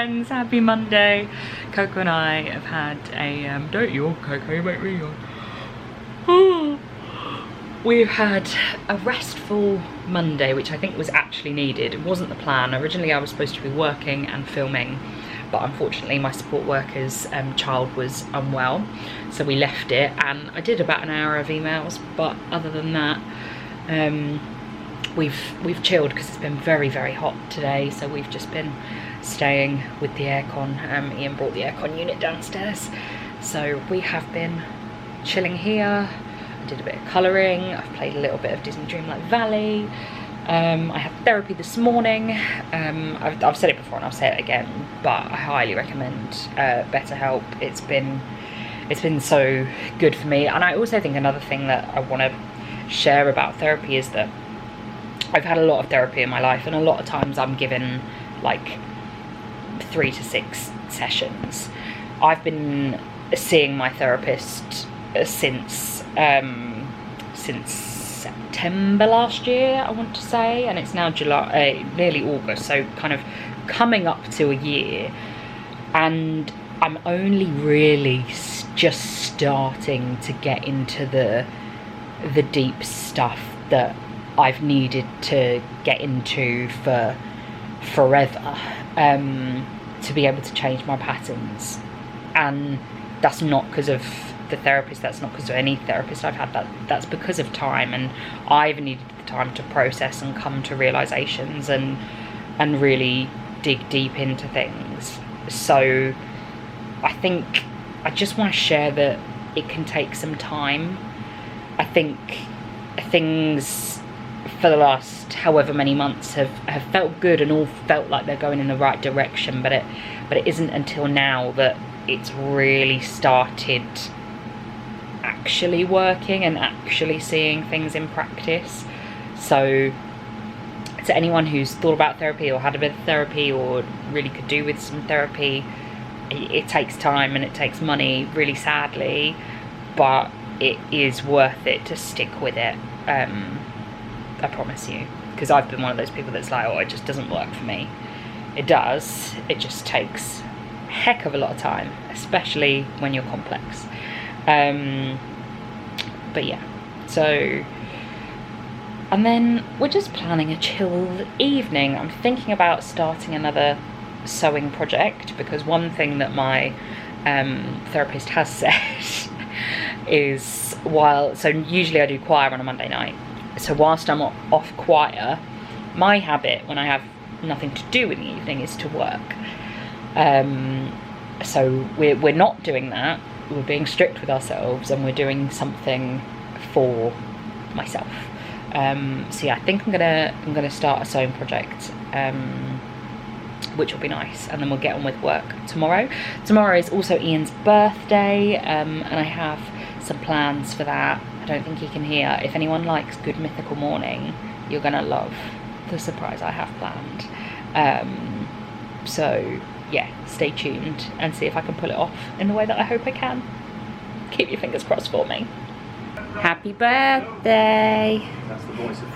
friends, happy Monday. Coco and I have had a, don't yawn Coco, you make me yawn. We've had a restful Monday, which I think was actually needed. It wasn't the plan. Originally I was supposed to be working and filming, but unfortunately my support worker's child was unwell, so we left it, and I did about an hour of emails, but other than that, we've chilled because it's been very, very hot today, so we've just been staying with the aircon. Ian brought the aircon unit downstairs, so we have been chilling here. I did a bit of colouring, I've played a little bit of Disney Dreamlight Valley. I had therapy this morning. I've said it before and I'll say it again, but I highly recommend BetterHelp. It's been so good for me. And I also think another thing that I want to share about therapy is that I've had a lot of therapy in my life, and a lot of times I'm given like 3 to 6 sessions. I've been seeing my therapist since September last year, I want to say, and it's now July, nearly August, so kind of coming up to a year, and I'm only really just starting to get into the deep stuff that I've needed to get into for forever, to be able to change my patterns. And that's not because of the therapist, that's not because of any therapist I've had, that's because of time, and I've needed the time to process and come to realizations and really dig deep into things. So I think I just want to share that it can take some time. I think things for the last however many months have felt good and all felt like they're going in the right direction, but it isn't until now that it's really started actually working and actually seeing things in practice. So to anyone who's thought about therapy or had a bit of therapy or really could do with some therapy, it takes time and it takes money, really sadly, but it is worth it to stick with it. I promise you, because I've been one of those people that's like, oh, it just doesn't work for me. It does, it just takes a heck of a lot of time, especially when you're complex. But yeah, so, and then we're just planning a chilled evening. I'm thinking about starting another sewing project, because one thing that my therapist has said is, so usually I do choir on a Monday night, so whilst I'm off choir, my habit when I have nothing to do in the evening is to work. So we're not doing that. We're being strict with ourselves, and we're doing something for myself. So yeah, I think I'm gonna start a sewing project, which will be nice, and then we'll get on with work tomorrow. Tomorrow is also Ian's birthday, and I have some plans for that. I don't think he can hear. If anyone likes Good Mythical Morning, you're gonna love the surprise I have planned. So yeah, stay tuned and see if I can pull it off in the way that I hope I can. Keep your fingers crossed for me. Happy birthday!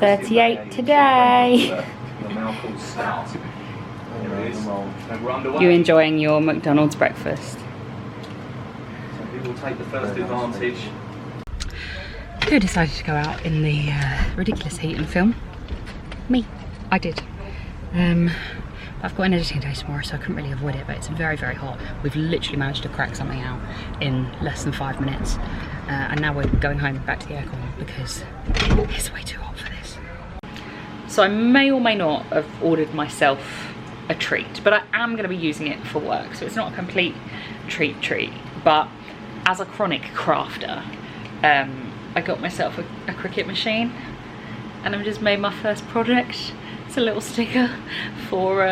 38 today. You enjoying your McDonald's breakfast? Some people take the first advantage. Who decided to go out in the ridiculous heat and film? Me. I did. I've got an editing day tomorrow, so I couldn't really avoid it, but it's very, very hot. We've literally managed to crack something out in less than 5 minutes. And now we're going home back to the aircon because it's way too hot for this. So I may or may not have ordered myself a treat, but I am going to be using it for work, so it's not a complete treat. But as a chronic crafter, I got myself a Cricut machine, and I've just made my first project. It's a little sticker for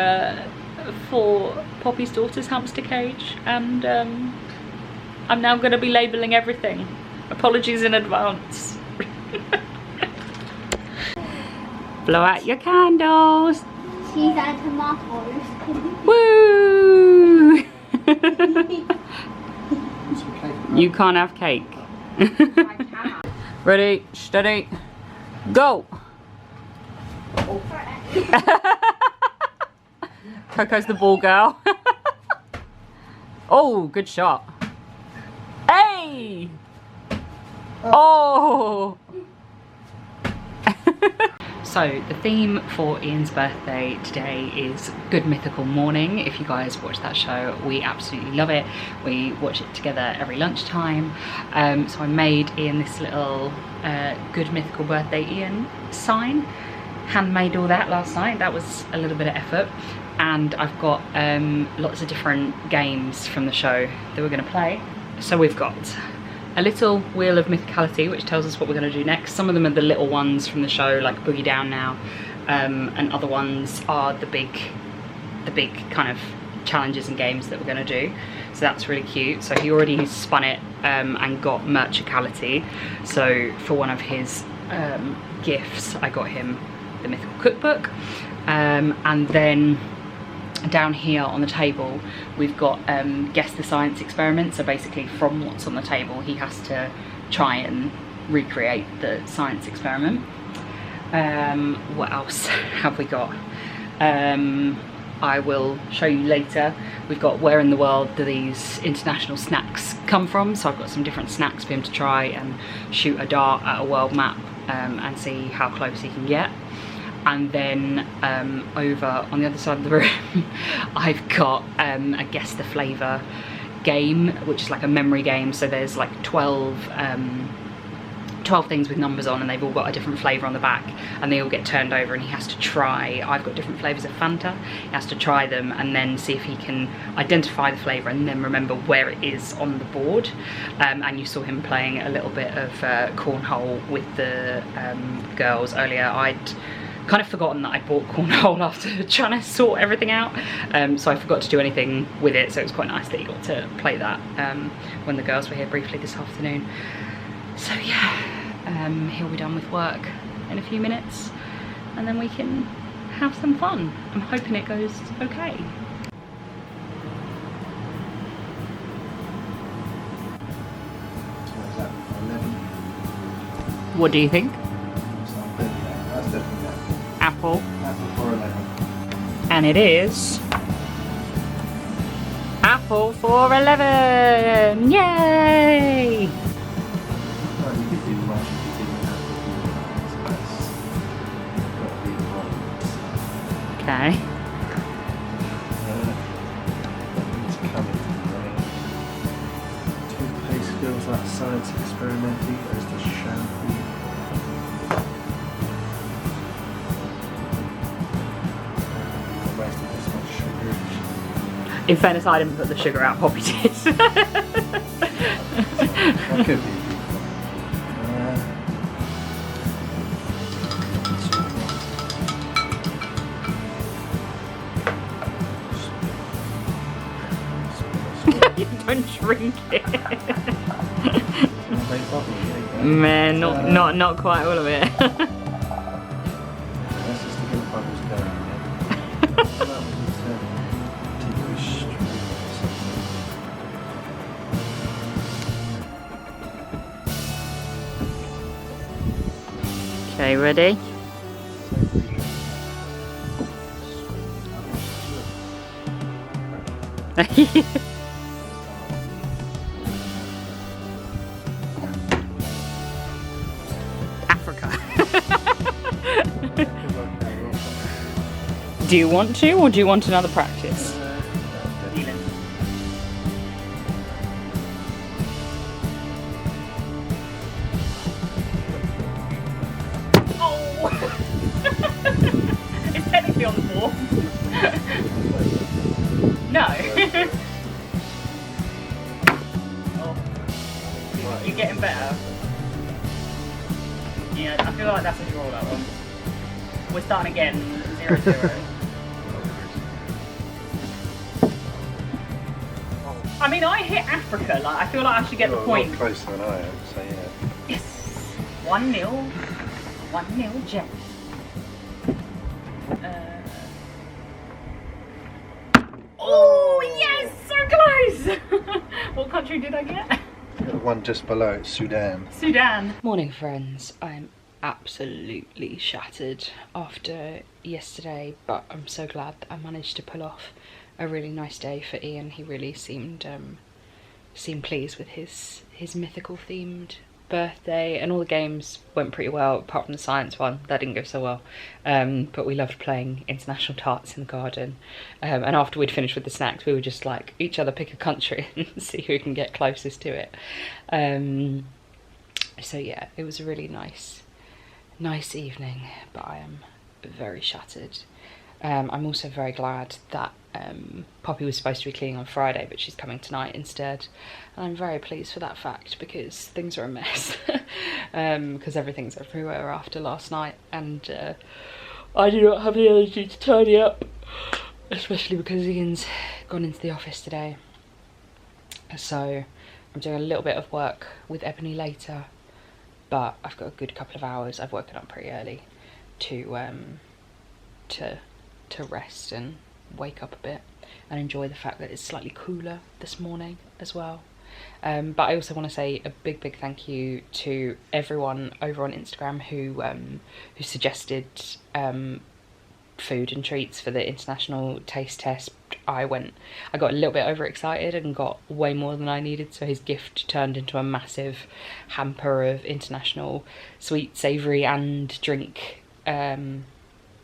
Poppy's daughter's hamster cage, and I'm now going to be labelling everything. Apologies in advance. Blow out your candles. Cheese and tomatoes. Woo! You can't have cake. Ready, steady, go! Coco's the ball girl. Oh, good shot. Hey! Oh! So the theme for Ian's birthday today is Good Mythical Morning. If you guys watch that show, we absolutely love it. We watch it together every lunchtime. So I made Ian this little Good Mythical Birthday Ian sign. Handmade all that last night. That was a little bit of effort. And I've got lots of different games from the show that we're going to play. So we've got a little wheel of mythicality, which tells us what we're going to do next. Some of them are the little ones from the show, like Boogie Down Now, and other ones are the big kind of challenges and games that we're going to do. So that's really cute. So he already spun it and got merchicality. So for one of his gifts, I got him the mythical cookbook, and then down here on the table we've got guess the science experiment. So basically from what's on the table he has to try and recreate the science experiment. What else have we got? I will show you later. We've got where in the world do these international snacks come from. So I've got some different snacks for him to try and shoot a dart at a world map and see how close he can get. And then over on the other side of the room I've got a guess the flavour game, which is like a memory game. So there's like 12 things with numbers on, and they've all got a different flavour on the back, and they all get turned over and he has to try. I've got different flavours of Fanta. He has to try them and then see if he can identify the flavour and then remember where it is on the board. And you saw him playing a little bit of cornhole with the girls earlier. I'd kind of forgotten that I bought cornhole after trying to sort everything out, so I forgot to do anything with it. So it was quite nice that he got to play that when the girls were here briefly this afternoon. So yeah, he'll be done with work in a few minutes and then we can have some fun. I'm hoping it goes okay. What do you think? Apple. Apple for 11. And it is apple for 11! Yay! Well, you could do much if you didn't have to do that. So that's got to be the one. Okay. It's coming. Toothpaste feels like science experimental. There's the shampoo. In fairness, I didn't put the sugar out, Poppy did. That could be. You don't drink it. Man, not quite all of it. That's just to get bubbles going. Okay, ready? Africa. Do you want to, or do you want another practice? It's technically on the floor. No. Oh. You're getting better. Yeah, I feel like that's a draw, that one. We're starting again, 0-0. I mean, I hit Africa, like, I feel like I should get the point. You're closer than I am, so yeah. Yes! 1-0. 1-0, Jen. Oh, yes! So close! What country did I get? The one just below it's Sudan. Sudan. Morning, friends. I'm absolutely shattered after yesterday, but I'm so glad that I managed to pull off a really nice day for Ian. He really seemed pleased with his mythical themed birthday, and all the games went pretty well apart from the science one. That didn't go so well, but we loved playing international darts in the garden, and after we'd finished with the snacks we would just like each other pick a country and see who can get closest to it. So yeah, it was a really nice evening, but I am very shattered. I'm also very glad that Poppy was supposed to be cleaning on Friday, but she's coming tonight instead, and I'm very pleased for that fact because things are a mess. Because everything's everywhere after last night, and I do not have the energy to tidy up, especially because Ian's gone into the office today. So I'm doing a little bit of work with Ebony later, but I've got a good couple of hours. I've woken up pretty early to rest and wake up a bit and enjoy the fact that it's slightly cooler this morning as well. But I also want to say a big thank you to everyone over on Instagram who suggested food and treats for the international taste test. I got a little bit overexcited and got way more than I needed, so his gift turned into a massive hamper of international sweet, savoury and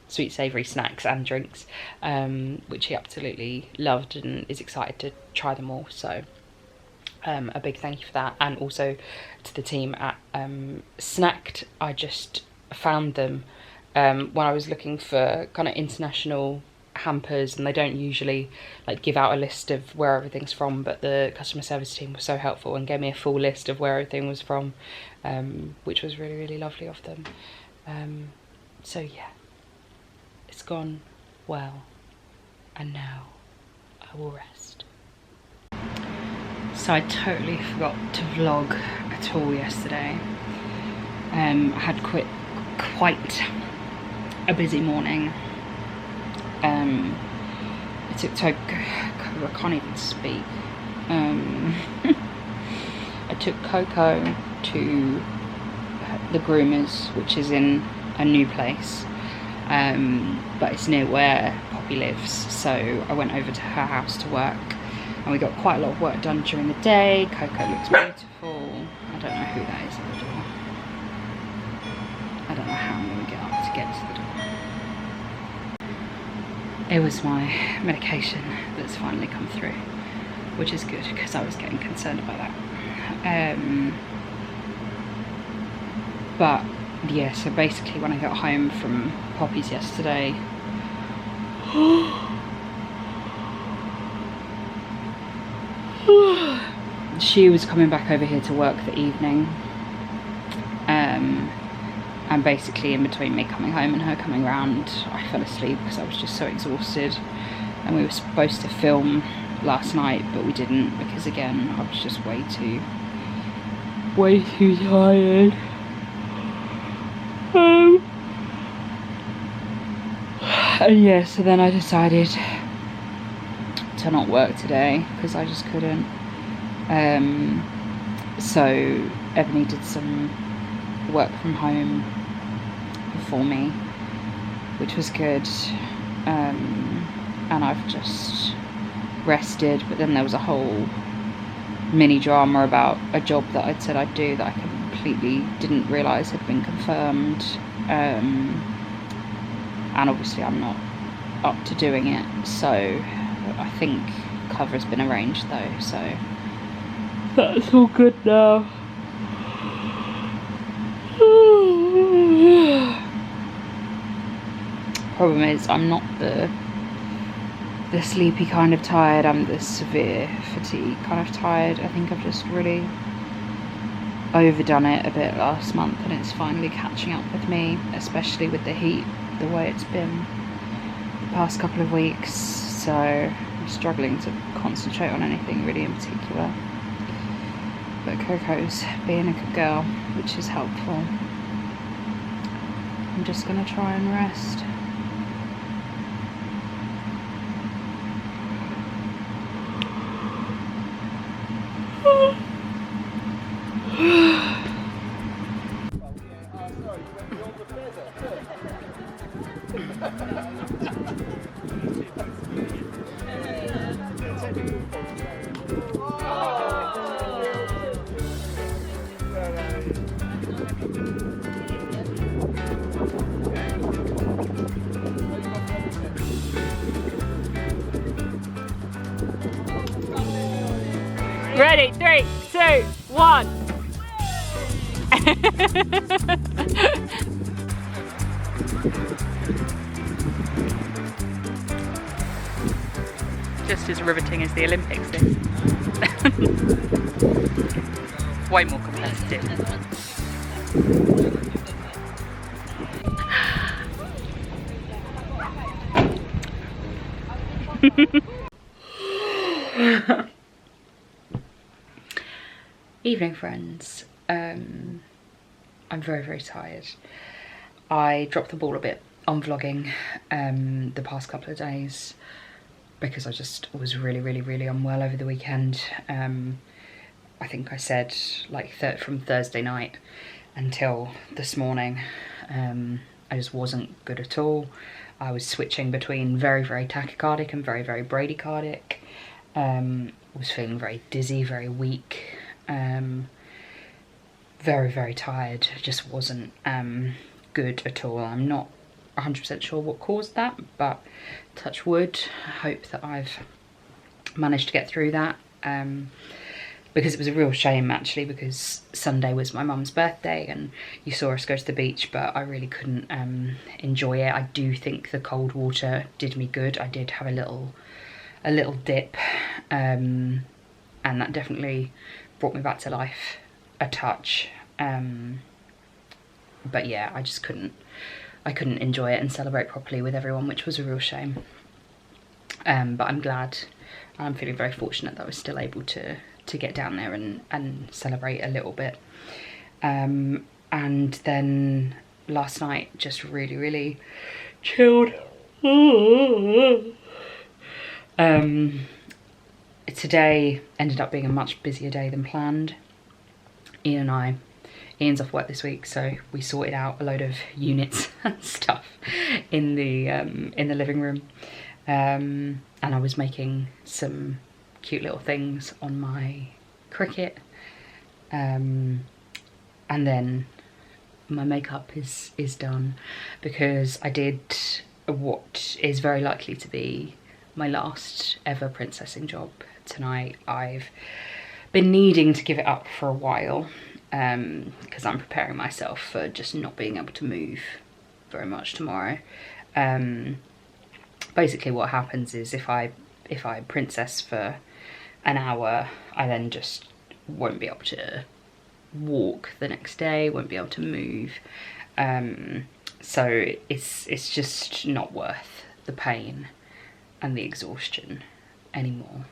sweet savoury snacks and drinks, which he absolutely loved and is excited to try them all. So a big thank you for that, and also to the team at Snacked. I just found them when I was looking for kind of international hampers, and they don't usually like give out a list of where everything's from, but the customer service team was so helpful and gave me a full list of where everything was from, which was really lovely of them. So yeah, it's gone well, and now I will rest. So I totally forgot to vlog at all yesterday. I had quite a busy morning. I can't even speak. I took Coco to the groomers, which is in a new place, but it's near where Poppy lives, so I went over to her house to work, and we got quite a lot of work done during the day. Coco looks beautiful. I don't know who that is at the door. I don't know how I'm going to get up to get to the door. It was my medication that's finally come through, which is good because I was getting concerned about that. But yeah, so basically when I got home from Poppy's yesterday, she was coming back over here to work the evening, and basically in between me coming home and her coming round, I fell asleep because I was just so exhausted, and we were supposed to film last night but we didn't because again I was just way too tired. And yeah, so then I decided to not work today because I just couldn't. So Ebony did some work from home for me, which was good, and I've just rested. But then there was a whole mini drama about a job that I'd said I'd do that I completely didn't realise had been confirmed, and obviously I'm not up to doing it, so I think cover has been arranged though, so that's all good now. Problem is I'm not the sleepy kind of tired, I'm the severe fatigue kind of tired. I think I've just really overdone it a bit last month and it's finally catching up with me, especially with the heat, the way it's been the past couple of weeks, so I'm struggling to concentrate on anything really in particular. But Coco's being a good girl, which is helpful. I'm just gonna try and rest. 3, 2, 1. Just as riveting as the Olympics is. Way more competitive. Evening, friends. I'm very, very tired. I dropped the ball a bit on vlogging the past couple of days because I just was really, really, really unwell over the weekend. I think I said like from Thursday night until this morning, I just wasn't good at all. I was switching between very, very tachycardic and very, very bradycardic. Was feeling very dizzy, very weak, very, very tired. Just wasn't good at all. I'm not 100% sure what caused that, but touch wood, I hope that I've managed to get through that. Because it was a real shame actually, because Sunday was my mum's birthday and you saw us go to the beach, but I really couldn't enjoy it. I do think the cold water did me good. I did have a little dip, and that definitely brought me back to life a touch. But yeah, I just couldn't enjoy it and celebrate properly with everyone, which was a real shame. But I'm glad, I'm feeling very fortunate that I was still able to get down there and celebrate a little bit. And then last night just really, really chilled. Today ended up being a much busier day than planned. Ian's off work this week, so we sorted out a load of units and stuff in the living room, and I was making some cute little things on my Cricut, and then my makeup is done because I did what is very likely to be my last ever princessing job tonight. I've been needing to give it up for a while because I'm preparing myself for just not being able to move very much tomorrow. Basically what happens is if I princess for an hour, I then just won't be able to walk the next day, won't be able to move. So it's just not worth the pain and the exhaustion anymore.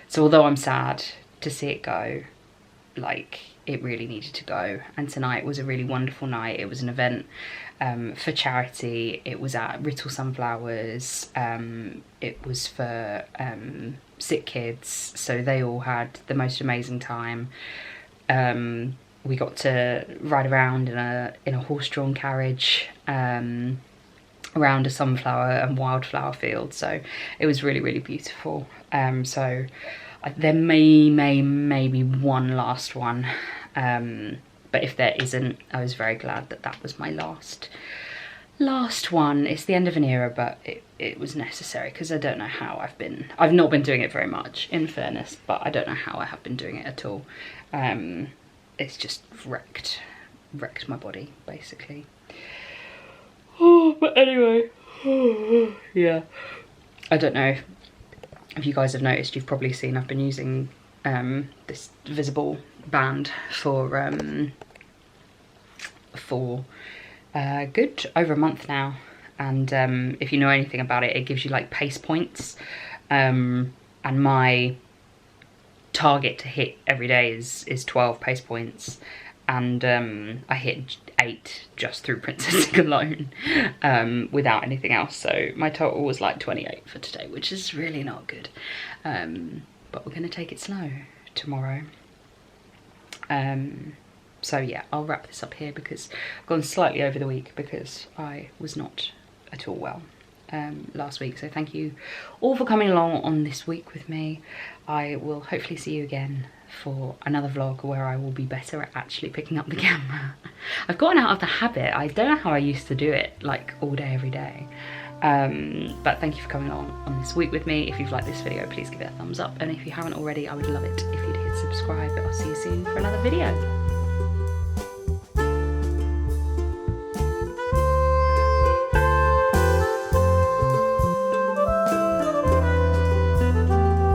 So although I'm sad to see it go, like it really needed to go, and tonight was a really wonderful night. It was an event for charity. It was at Rittle Sunflowers. It was for sick kids, so they all had the most amazing time. We got to ride around in a horse-drawn carriage around a sunflower and wildflower field, so it was really, really beautiful. So there may be one last one, but if there isn't, I was very glad that that was my last one. It's the end of an era, but it was necessary because I don't know how I've not been doing it very much, in fairness, but I don't know how I have been doing it at all. It's just wrecked my body basically. Oh, but anyway, yeah, I don't know if you guys have noticed. You've probably seen I've been using this visible band for good over a month now, and if you know anything about it, it gives you like pace points, and my target to hit every day is 12 pace points, and I hit 8 just through princessing alone, without anything else. So my total was like 28 for today, which is really not good, but we're gonna take it slow tomorrow. So yeah, I'll wrap this up here because I've gone slightly over the week because I was not at all well last week. So thank you all for coming along on this week with me. I will hopefully see you again for another vlog where I will be better at actually picking up the camera. I've gotten out of the habit. I don't know how I used to do it like all day every day, But thank you for coming on this week with me. If you've liked this video, please give it a thumbs up, and if you haven't already, I would love it if you'd hit subscribe. I'll see you soon for another video.